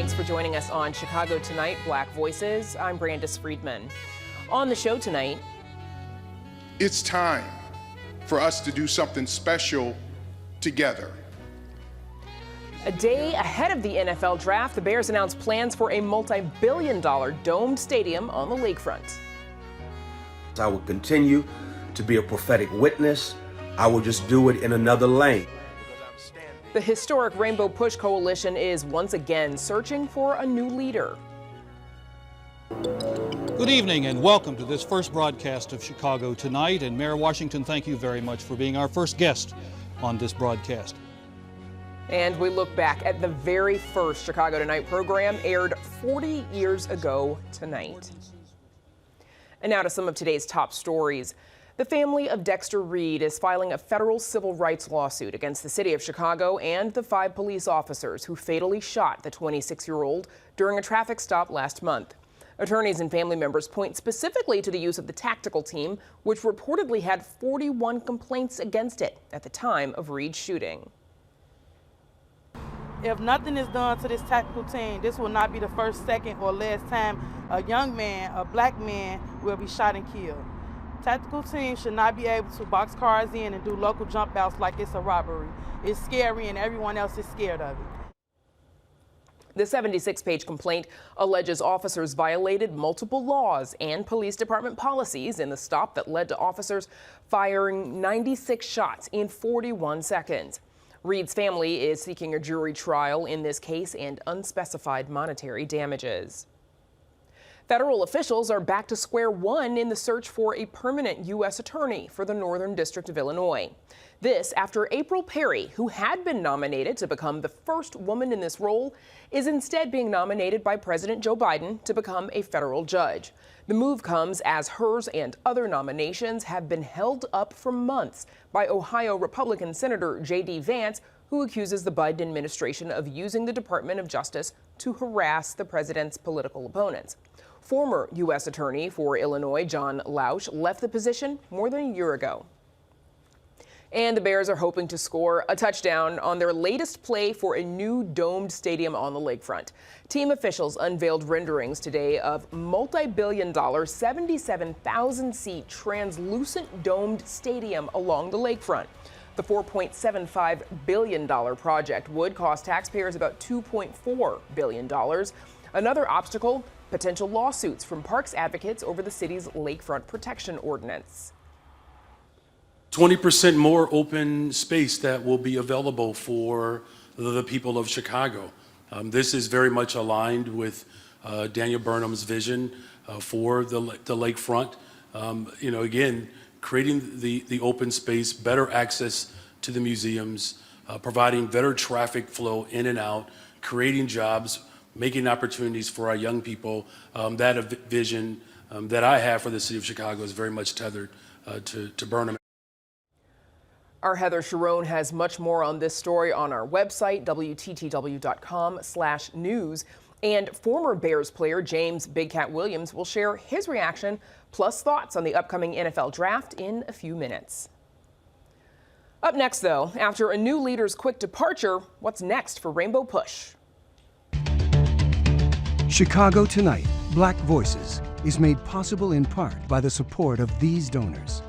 Thanks for joining us on Chicago Tonight, Black Voices. I'm Brandis Friedman. On the show tonight, it's time for us to do something special together. A day ahead of the NFL draft, the Bears announced plans for a multi-billion-dollar domed stadium on the lakefront. I will continue to be a prophetic witness. I will just do it in another lane. The historic Rainbow Push Coalition is once again searching for a new leader. Good evening and welcome to this first broadcast of Chicago Tonight. And Mayor Washington, thank you very much for being our first guest on this broadcast. And we look back at the very first Chicago Tonight program, aired 40 years ago tonight. And now to some of today's top stories. The family of Dexter Reed is filing a federal civil rights lawsuit against the city of Chicago and the 5 police officers who fatally shot the 26-year-old during a traffic stop last month. Attorneys and family members point specifically to the use of the tactical team, which reportedly had 41 complaints against it at the time of Reed's shooting. If nothing is done to this tactical team, this will not be the first, second, or last time a young man, a black man, will be shot and killed. Tactical teams should not be able to box cars in and do local jump outs like it's a robbery. It's scary and everyone else is scared of it. The 76-page complaint alleges officers violated multiple laws and police department policies in the stop that led to officers firing 96 shots in 41 seconds. Reed's family is seeking a jury trial in this case and unspecified monetary damages. Federal officials are back to square one in the search for a permanent U.S. attorney for the Northern District of Illinois. This after April Perry, who had been nominated to become the first woman in this role, is instead being nominated by President Joe Biden to become a federal judge. The move comes as hers and other nominations have been held up for months by Ohio Republican Senator J.D. Vance, who accuses the Biden administration of using the Department of Justice to harass the president's political opponents. Former U.S. Attorney for Illinois John Lausch left the position more than a year ago. And the Bears are hoping to score a touchdown on their latest play for a new domed stadium on the lakefront. Team officials unveiled renderings today of multi-billion-dollar 77,000-seat translucent domed stadium along the lakefront. The $4.75 billion project would cost taxpayers about $2.4 billion. Another obstacle, potential lawsuits from parks advocates over the city's lakefront protection ordinance. 20% more open space that will be available for the people of Chicago. This is very much aligned with Daniel Burnham's vision for the lakefront. Again, creating the open space, better access to the museums, providing better traffic flow in and out, creating jobs, making opportunities for our young people. That vision that I have for the city of Chicago is very much tethered to Burnham. Our Heather Sharon has much more on this story on our website, WTTW.com/news. And former Bears player James Big Cat Williams will share his reaction plus thoughts on the upcoming NFL draft in a few minutes. Up next, though, after a new leader's quick departure, what's next for Rainbow Push? Chicago Tonight, Black Voices, is made possible in part by the support of these donors.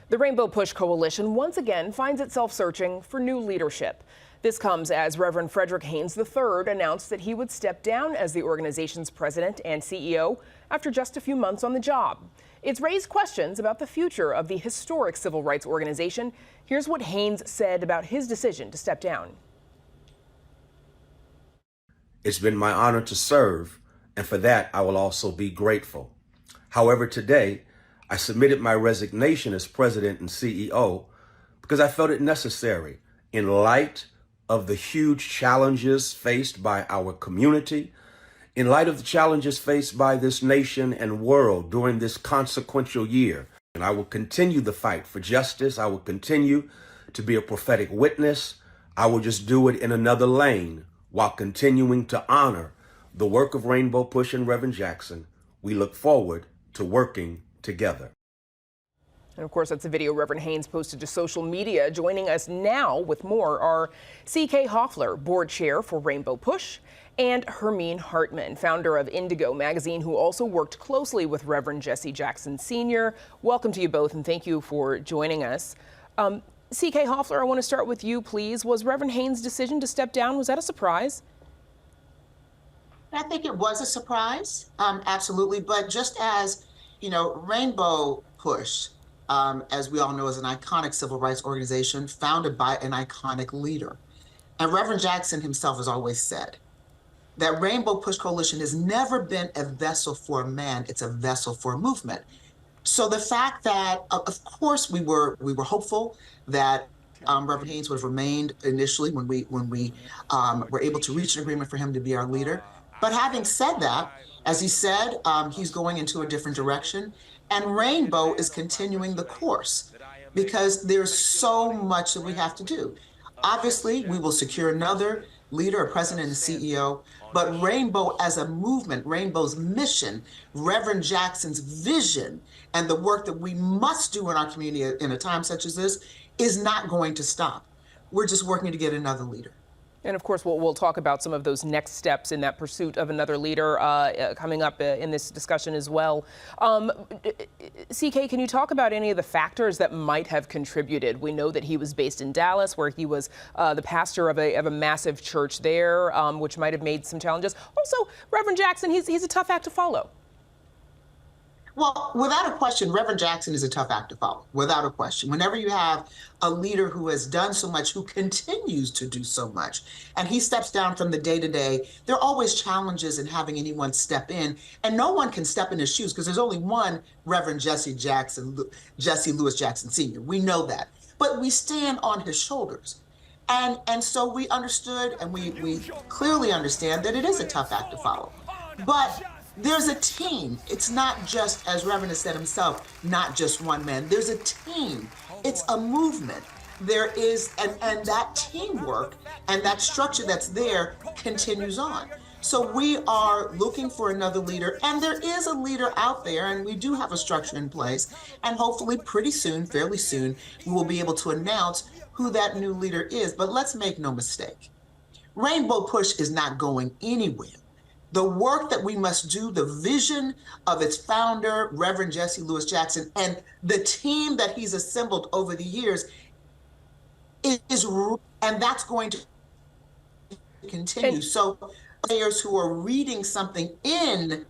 The Rainbow Push Coalition once again finds itself searching for new leadership. This comes as Reverend Frederick Haynes III announced that he would step down as the organization's president and CEO after just a few months on the job. It's raised questions about the future of the historic civil rights organization. Here's what Haynes said about his decision to step down. It's been my honor to serve, and for that I will also be grateful. However, today, I submitted my resignation as president and CEO because I felt it necessary in light of the huge challenges faced by our community In light of the challenges faced by this nation and world during this consequential year, and I will continue the fight for justice. I will continue to be a prophetic witness. I will just do it in another lane while continuing to honor the work of Rainbow Push and Reverend Jackson. We look forward to working together. And of course, that's a video Reverend Haynes posted to social media. Joining us now with more are C.K. Hoffler, board chair for Rainbow Push, and Hermine Hartman, founder of Indigo magazine, who also worked closely with Reverend Jesse Jackson Sr. Welcome to you both, and thank you for joining us. C.K. Hoffler, I want to start with you, please. Was Reverend Haynes' decision to step down, was that a surprise? I think it was a surprise, absolutely. But just as, Rainbow Push, as we all know, is an iconic civil rights organization founded by an iconic leader. And Reverend Jackson himself has always said that Rainbow Push Coalition has never been a vessel for a man, it's a vessel for a movement. So the fact that, of course, we were hopeful that Reverend Haynes would have remained initially when we were able to reach an agreement for him to be our leader. But having said that, as he said, he's going into a different direction, and Rainbow is continuing the course because there's so much that we have to do. Obviously, we will secure another leader, a president and CEO, but Rainbow as a movement, Rainbow's mission, Reverend Jackson's vision, and the work that we must do in our community in a time such as this is not going to stop. We're just working to get another leader. And of course, we'll talk about some of those next steps in that pursuit of another leader coming up in this discussion as well. CK, can you talk about any of the factors that might have contributed? We know that he was based in Dallas, where he was the pastor of a massive church there, which might have made some challenges. Also, Reverend Jackson, he's a tough act to follow. Well, without a question, Reverend Jackson is a tough act to follow, without a question. Whenever you have a leader who has done so much, who continues to do so much, and he steps down from the day-to-day, there are always challenges in having anyone step in, and no one can step in his shoes because there's only one Reverend Jesse Louis Jackson Sr. We know that, but we stand on his shoulders. And so we understood, and we clearly understand that it is a tough act to follow. But there's a team. It's not just, as Reverend has said himself, not just one man. There's a team. It's a movement. There is, and that teamwork and that structure that's there continues on. So we are looking for another leader, and there is a leader out there, and we do have a structure in place. And hopefully pretty soon, fairly soon, we will be able to announce who that new leader is. But let's make no mistake. Rainbow Push is not going anywhere. The work that we must do, the vision of its founder, Reverend Jesse Louis Jackson, and the team that he's assembled over the years and that's going to continue. So players who are reading something into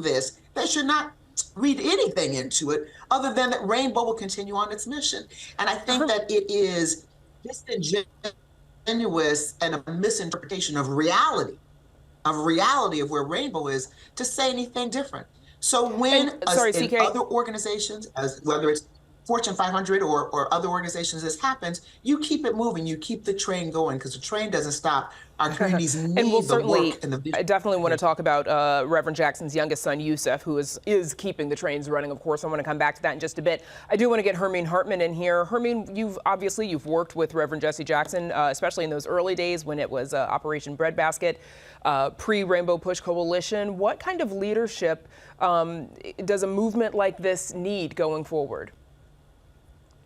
this, they should not read anything into it other than that Rainbow will continue on its mission. And I think that it is disingenuous and a misinterpretation of reality of where Rainbow is to say anything different. So when in other organizations, as whether it's Fortune 500 or other organizations, this happens, you keep it moving, you keep the train going, because the train doesn't stop. Our communities need and we'll the certainly, work and the vision. I definitely want to talk about Reverend Jackson's youngest son, Yusuf, who is keeping the trains running, of course. I want to come back to that in just a bit. I do want to get Hermine Hartman in here. Hermine, you've worked with Reverend Jesse Jackson, especially in those early days when it was Operation Breadbasket, pre-Rainbow Push Coalition. What kind of leadership does a movement like this need going forward?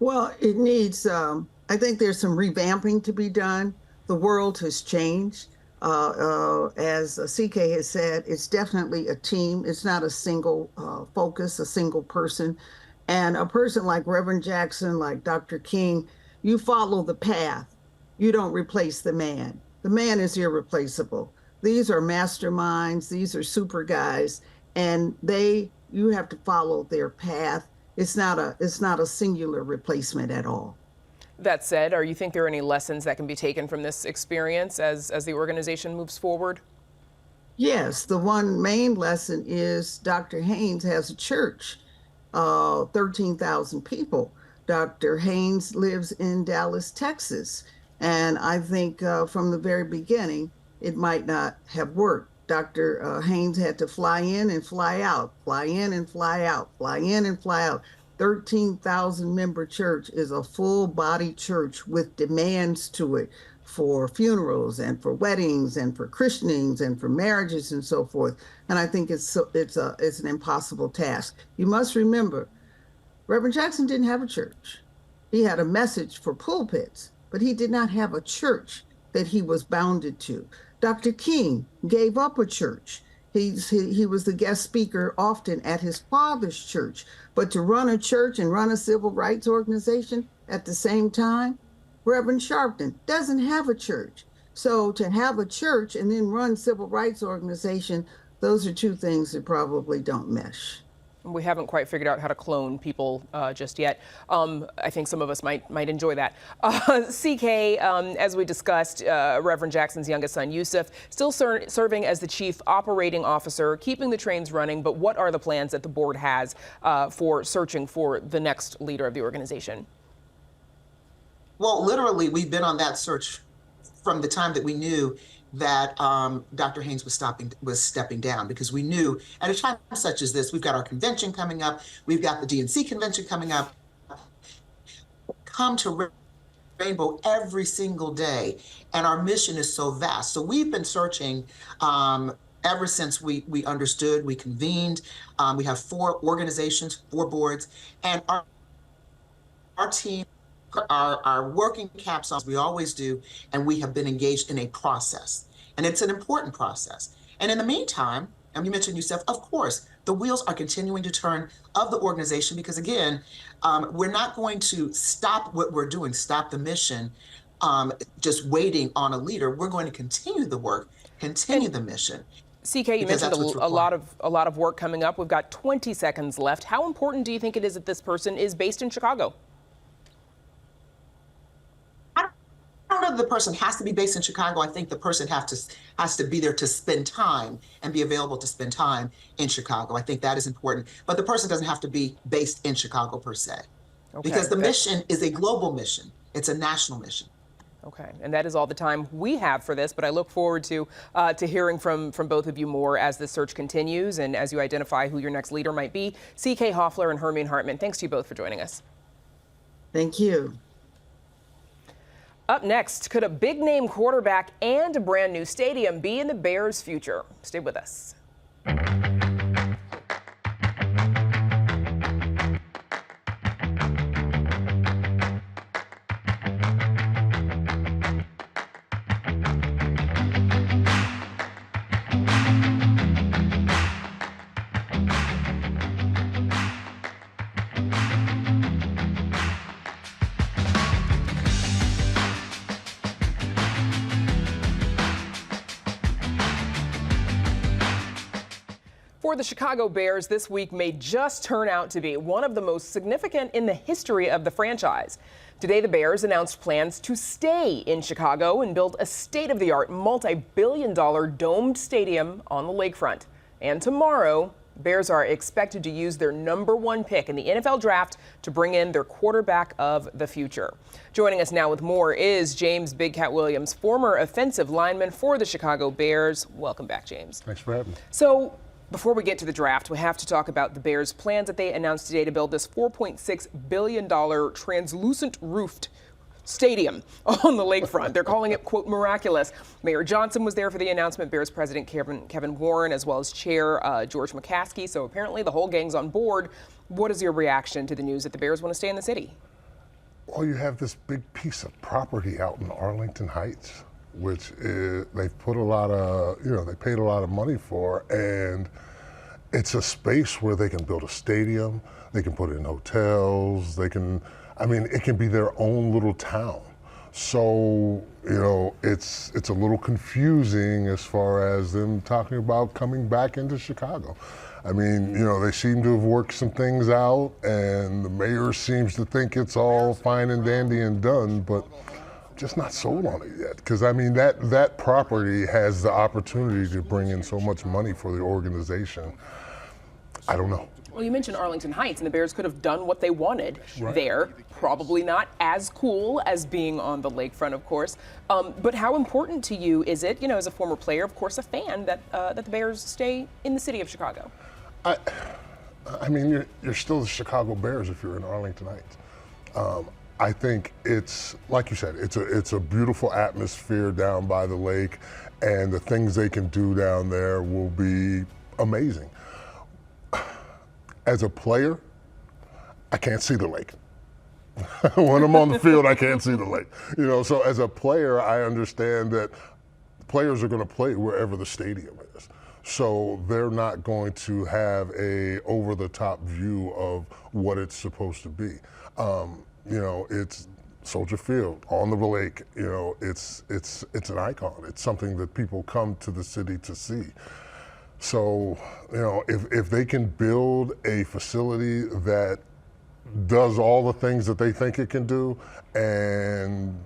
Well, it needs, I think there's some revamping to be done. The world has changed. As CK has said, it's definitely a team. It's not a single focus, a single person. And a person like Reverend Jackson, like Dr. King, you follow the path. You don't replace the man. The man is irreplaceable. These are masterminds. These are super guys. And you have to follow their path. It's not a singular replacement at all. That said, you think there are any lessons that can be taken from this experience as the organization moves forward? Yes, the one main lesson is Dr. Haynes has a church, 13,000 people. Dr. Haynes lives in Dallas, Texas. And I think from the very beginning, it might not have worked. Dr. Haynes had to fly in and fly out, fly in and fly out, fly in and fly out. 13,000 member church is a full body church with demands to it for funerals and for weddings and for christenings and for marriages and so forth. And I think it's an impossible task. You must remember, Reverend Jackson didn't have a church. He had a message for pulpits, but he did not have a church that he was bounded to. Dr. King gave up a church. He was the guest speaker often at his father's church, but to run a church and run a civil rights organization at the same time, Reverend Sharpton doesn't have a church. So to have a church and then run civil rights organization, those are two things that probably don't mesh. We haven't quite figured out how to clone people just yet. I think some of us might enjoy that. CK, as we discussed, Reverend Jackson's youngest son, Yusuf, still serving as the chief operating officer, keeping the trains running. But what are the plans that the board has for searching for the next leader of the organization? Well, literally, we've been on that search from the time that we knew that Dr. Haynes was stepping down, because we knew at a time such as this, we've got our convention coming up, we've got the DNC convention coming up, come to Rainbow every single day, and our mission is so vast. So we've been searching ever since we understood, we convened. We have 4 organizations, 4 boards, and our team are working caps on, as we always do, and we have been engaged in a process. And it's an important process. And in the meantime, and you mentioned Yusuf, of course, the wheels are continuing to turn of the organization, because again, we're not going to stop what we're doing, stop the mission, just waiting on a leader. We're going to continue the work, continue the mission. CK, you mentioned a lot of work coming up. We've got 20 seconds left. How important do you think it is that this person is based in Chicago? I don't know if the person has to be based in Chicago. I think the person has to be there to spend time and be available to spend time in Chicago. I think that is important. But the person doesn't have to be based in Chicago per se. Okay. Because the mission is a global mission. It's a national mission. Okay, and that is all the time we have for this, but I look forward to hearing from both of you more as the search continues and as you identify who your next leader might be. CK Hoffler and Hermine Hartman, thanks to you both for joining us. Thank you. Up next, could a big-name quarterback and a brand-new stadium be in the Bears' future? Stay with us. For the Chicago Bears, this week may just turn out to be one of the most significant in the history of the franchise. Today, the Bears announced plans to stay in Chicago and build a state-of-the-art, multi-billion-dollar domed stadium on the lakefront. And tomorrow, Bears are expected to use their #1 pick in the NFL draft to bring in their quarterback of the future. Joining us now with more is James Big Cat Williams, former offensive lineman for the Chicago Bears. Welcome back, James. Thanks for having me. So, before we get to the draft, we have to talk about the Bears' plans that they announced today to build this $4.6 billion translucent roofed stadium on the lakefront. They're calling it, quote, miraculous. Mayor Johnson was there for the announcement, Bears President Kevin Warren, as well as Chair George McCaskey. So apparently the whole gang's on board. What is your reaction to the news that the Bears want to stay in the city? Well, you have this big piece of property out in Arlington Heights, which they've put a lot of, they paid a lot of money for, and it's a space where they can build a stadium, they can put in hotels, it can be their own little town. So, it's a little confusing as far as them talking about coming back into Chicago. They seem to have worked some things out, and the mayor seems to think it's all fine and dandy and done, but just not sold on it yet, because that property has the opportunity to bring in so much money for the organization. I don't know. Well, you mentioned Arlington Heights, and the Bears could have done what they wanted there. Probably not as cool as being on the lakefront, of course. But how important to you is it, as a former player, of course, a fan, that the Bears stay in the city of Chicago? I mean, you're still the Chicago Bears if you're in Arlington Heights. I think it's, like you said, it's a beautiful atmosphere down by the lake, and the things they can do down there will be amazing. As a player, I can't see the lake. When I'm on the field, I can't see the lake. So as a player, I understand that players are going to play wherever the stadium is. So they're not going to have a over-the-top view of what it's supposed to be. It's Soldier Field on the lake. It's an icon. It's something that people come to the city to see. So, if they can build a facility that does all the things that they think it can do and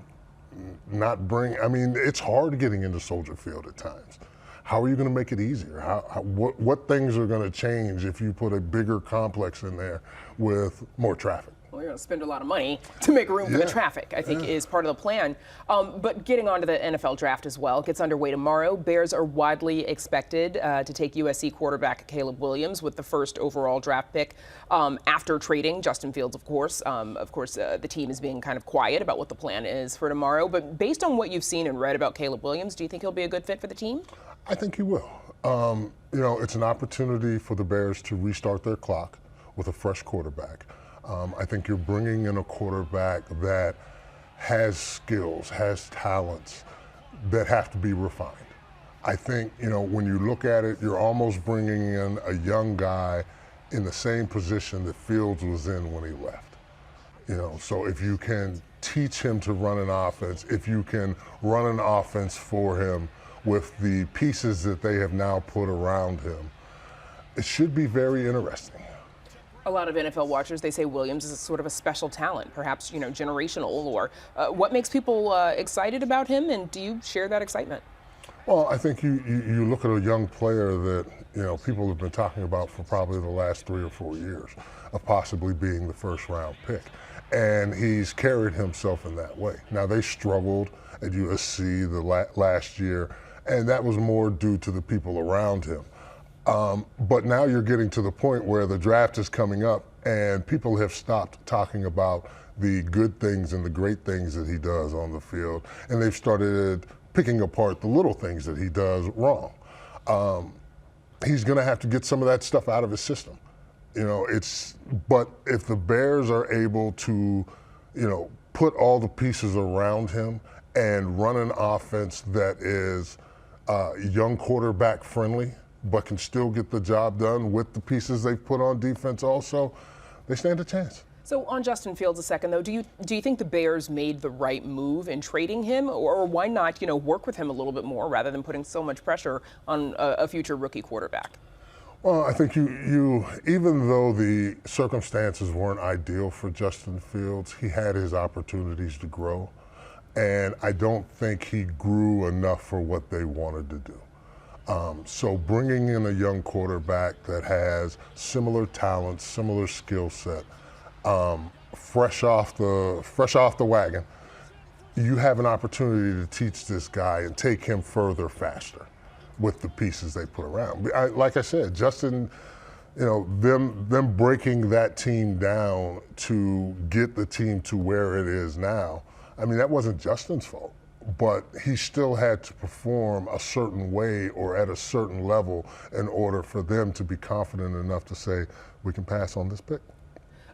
not bring, it's hard getting into Soldier Field at times. How are you going to make it easier? What things are going to change if you put a bigger complex in there with more traffic? Well, you're going to spend a lot of money to make room for the traffic, I think, is part of the plan. But getting on to the NFL draft as well, it gets underway tomorrow. Bears are widely expected to take USC quarterback Caleb Williams with the first overall draft pick after trading Justin Fields, of course. The team is being kind of quiet about what the plan is for tomorrow. But based on what you've seen and read about Caleb Williams, do you think he'll be a good fit for the team? I think he will. It's an opportunity for the Bears to restart their clock with a fresh quarterback. I think you're bringing in a quarterback that has skills, has talents that have to be refined. I think, when you look at it, you're almost bringing in a young guy in the same position that Fields was in when he left. So if you can teach him to run an offense, if you can run an offense for him with the pieces that they have now put around him, it should be very interesting. A lot of NFL watchers, they say Williams is sort of a special talent, perhaps, generational. Or what makes people excited about him, and do you share that excitement? Well, I think you look at a young player that, people have been talking about for probably the last 3 or 4 years of possibly being the first round pick. And he's carried himself in that way. Now, they struggled at USC last year, and that was more due to the people around him. But now you're getting to the point where the draft is coming up and people have stopped talking about the good things and the great things that he does on the field, and they've started picking apart the little things that he does wrong. He's going to have to get some of that stuff out of his system. But if the Bears are able to, put all the pieces around him and run an offense that is young quarterback friendly, but can still get the job done with the pieces they've put on defense also, they stand a chance. So on Justin Fields a second, though, do you think the Bears made the right move in trading him, or why not, work with him a little bit more rather than putting so much pressure on a future rookie quarterback? Well, I think you even though the circumstances weren't ideal for Justin Fields, he had his opportunities to grow, and I don't think he grew enough for what they wanted to do. So bringing in a young quarterback that has similar talents, similar skill set, fresh off the wagon, you have an opportunity to teach this guy and take him further faster with the pieces they put around. Like I said, Justin, them breaking that team down to get the team to where it is now, that wasn't Justin's fault. But he still had to perform a certain way or at a certain level in order for them to be confident enough to say, we can pass on this pick.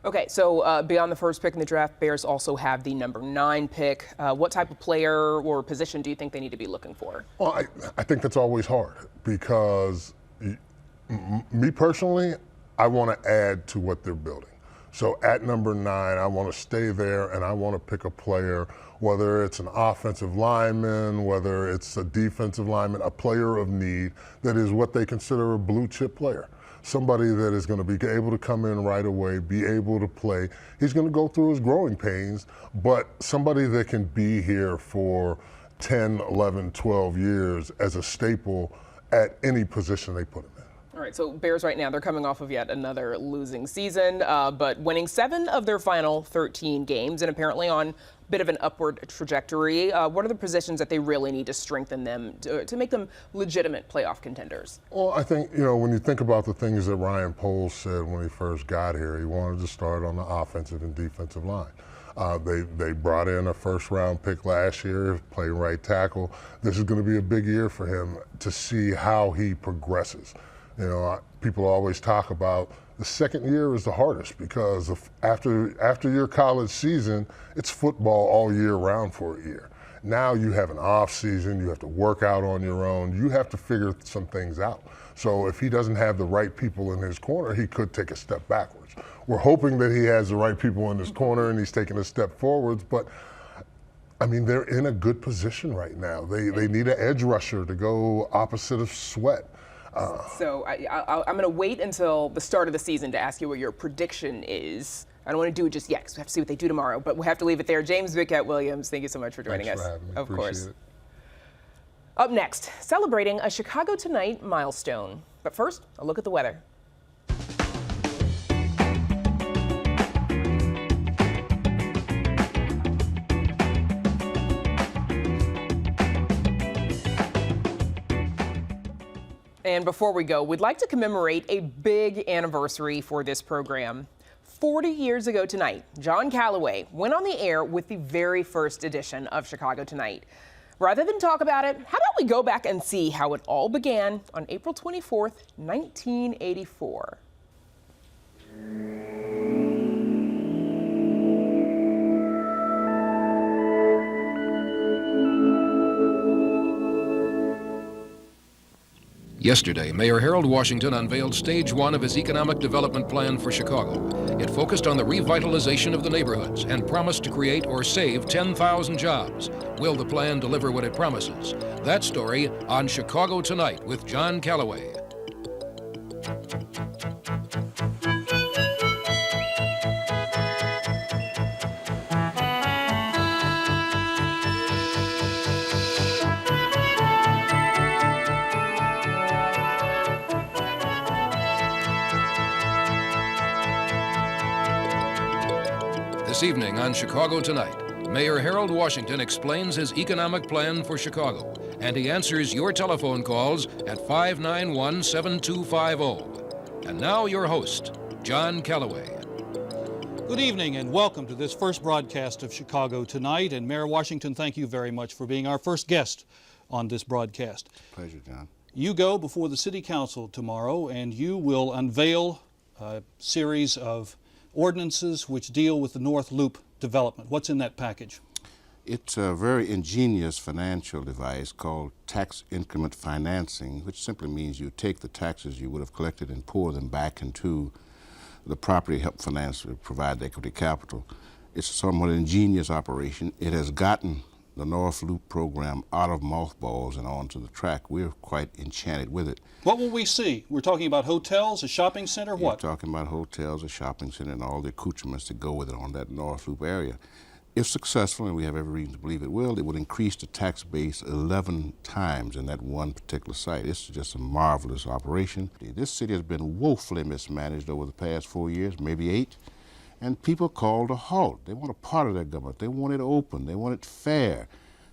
Okay, so beyond the first pick in the draft, Bears also have the number 9 pick. What type of player or position do you think they need to be looking for? Well, I think that's always hard because me personally, I want to add to what they're building. So at number 9, I want to stay there and I want to pick a player, whether it's an offensive lineman, whether it's a defensive lineman, a player of need that is what they consider a blue chip player. Somebody that is going to be able to come in right away, be able to play. He's going to go through his growing pains, but somebody that can be here for 10, 11, 12 years as a staple at any position they put him in. All right, so Bears right now, they're coming off of yet another losing season, but winning 7 of their final 13 games and apparently on a bit of an upward trajectory. What are the positions that they really need to strengthen them to make them legitimate playoff contenders? Well, I think, when you think about the things that Ryan Poles said when he first got here, he wanted to start on the offensive and defensive line. They brought in a first-round pick last year, playing right tackle. This is going to be a big year for him to see how he progresses. People always talk about the second year is the hardest because after your college season, it's football all year round for a year. Now you have an off season, you have to work out on your own, you have to figure some things out. So if he doesn't have the right people in his corner, he could take a step backwards. We're hoping that he has the right people in his corner and he's taking a step forwards, but I mean, they're in a good position right now. They need an edge rusher to go opposite of Sweat. So I'm going to wait until the start of the season to ask you what your prediction is. I don't want to do it just yet because we have to see what they do tomorrow, but we'll have to leave it there. James Bickett-Williams, thank you so much for joining us. Thanks for having me. Of course. Appreciate it. Up next, celebrating a Chicago Tonight milestone. But first, a look at the weather. And before we go, we'd like to commemorate a big anniversary for this program. 40 years ago tonight, John Calloway went on the air with the very first edition of Chicago Tonight. Rather than talk about it, how about we go back and see how it all began on April 24th, 1984. Yesterday, Mayor Harold Washington unveiled Stage 1 of his economic development plan for Chicago. It focused on the revitalization of the neighborhoods and promised to create or save 10,000 jobs. Will the plan deliver what it promises? That story on Chicago Tonight with John Calloway. This evening on Chicago Tonight, Mayor Harold Washington explains his economic plan for Chicago, and he answers your telephone calls at 591-7250. And now your host, John Calloway. Good evening and welcome to this first broadcast of Chicago Tonight. And Mayor Washington, thank you very much for being our first guest on this broadcast. Pleasure, John. You go before the City Council tomorrow and you will unveil a series of ordinances which deal with the North Loop development. What's in that package? It's a very ingenious financial device called tax increment financing, which simply means you take the taxes you would have collected and pour them back into the property help finance to provide the equity capital. It's a somewhat ingenious operation. It has gotten the North Loop program out of mothballs and onto the track. We're quite enchanted with it. What will we see? We're talking about hotels, a shopping center, what? We're talking about hotels, a shopping center, and all the accoutrements that go with it on that North Loop area. If successful, and we have every reason to believe it will, it would increase the tax base 11 times in that one particular site. It's just a marvelous operation. This city has been woefully mismanaged over the past 4 years, maybe 8. And people called a halt. They want a part of their government. They want it open. They want it fair.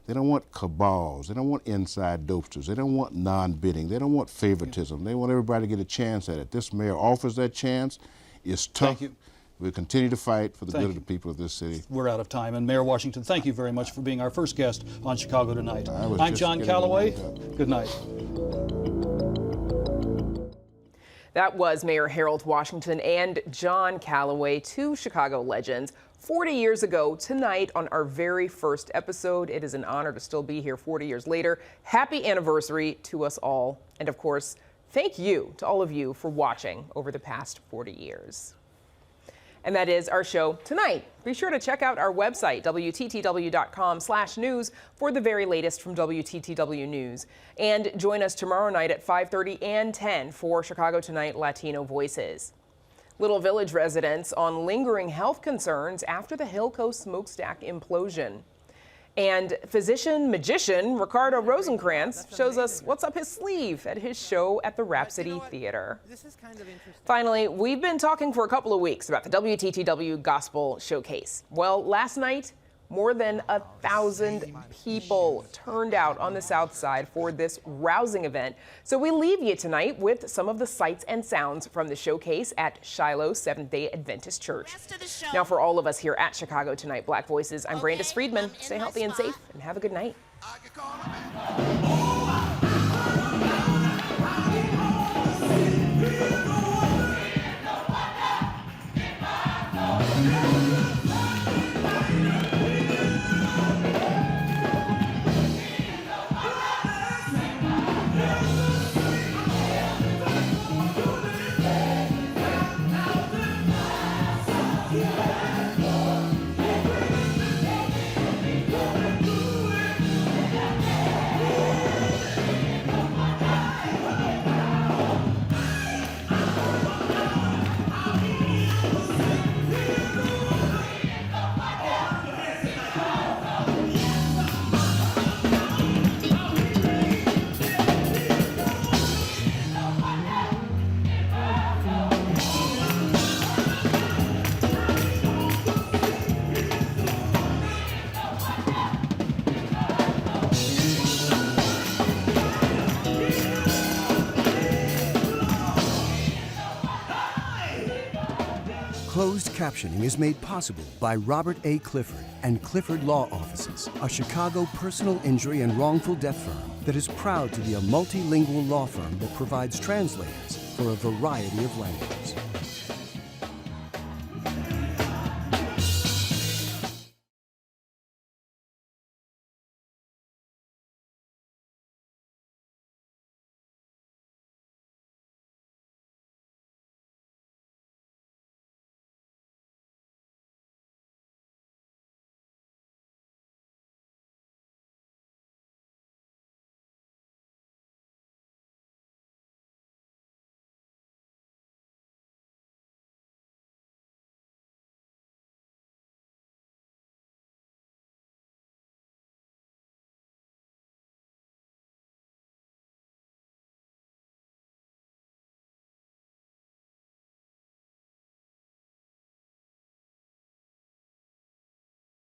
They don't want cabals. They don't want inside dopesters. They don't want non-bidding. They don't want favoritism. They want everybody to get a chance at it. This mayor offers that chance. It's tough. Thank you. We'll continue to fight for the good of the people of this city. We're out of time. And Mayor Washington, thank you very much for being our first guest on Chicago Tonight. I'm John Calloway. Good night. That was Mayor Harold Washington and John Calloway, two Chicago legends. 40 years ago tonight on our very first episode. It is an honor to still be here 40 years later. Happy anniversary to us all. And of course, thank you to all of you for watching over the past 40 years. And that is our show tonight. Be sure to check out our website, WTTW.com/news, for the very latest from WTTW News. And join us tomorrow night at 5:30 and 10 for Chicago Tonight Latino Voices. Little Village residents on lingering health concerns after the Hill Coast smokestack implosion. And physician-magician Ricardo Rosenkrantz shows us what's up his sleeve at his show at the Rhapsody Theater. Finally, we've been talking for a couple of weeks about the WTTW Gospel Showcase. Well, last night, more than 1,000 people turned out on the South Side for this rousing event. So we leave you tonight with some of the sights and sounds from the showcase at Shiloh Seventh-day Adventist Church. Now, for all of us here at Chicago Tonight Black Voices, I'm Brandis Friedman. Stay healthy and safe, and have a good night. Closed captioning is made possible by Robert A. Clifford and Clifford Law Offices, a Chicago personal injury and wrongful death firm that is proud to be a multilingual law firm that provides translators for a variety of languages.